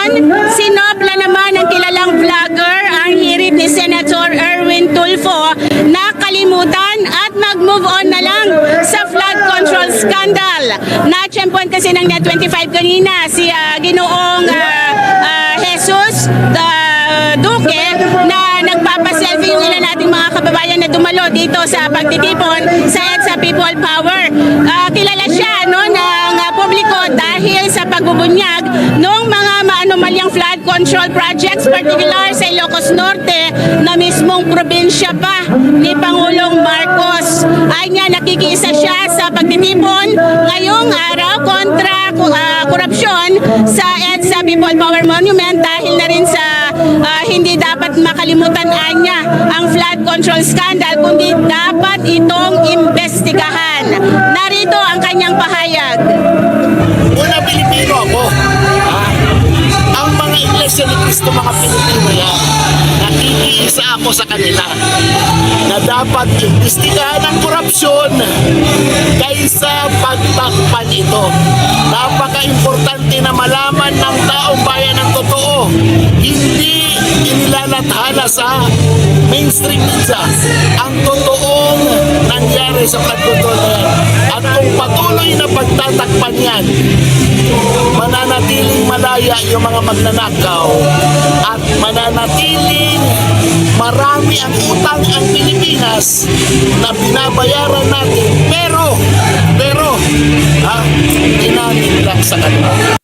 ngayon, sinopla naman ng kilalang vlogger ang hirit ni Senator Erwin Tulfo na kalimutan at mag-move on na lang sa flood control scandal. Na-champion kasi ng Net25 kanina si Ginoong Jesus Duque na nagpapaselfie yung ilan nating mga kababayan na dumalo dito sa pagtitipon sa EDSA People Power. Kilala siya ng publiko dahil sa pagbubunyag ng mga maanomalyang flood control projects, particular sa Ilocos Norte na mismong probinsya pa ni Pangulong Marcos. Ay niya, nakikiisa siya sa pagtitipon ngayong araw kontra korupsyon sa EDSA People Power Monument dahil na rin sa hindi dapat makalimutan niya ang flood control scandal, kundi dapat itong imbestigahan. Narito ang kanyang pahayag. Una, Pilipino ako. Ang mga Iglesia ni Cristo, mga Pilipino yan, nakikiisa ako sa kanila na dapat imbestigahan ang korupsyon kaysa pagtakpan ito. Napaka-importante na malaman ng taong bayan ang totoo. Hindi inilalathala sa mainstream media ang totoong nangyari sa pagtutol na yan. At kung patuloy na pagtatakpan yan, mananatiling malaya yung mga magnanakaw at mananatiling marami ang utang ang Pilipinas na binabayaran natin pero inamin lang sa kanila.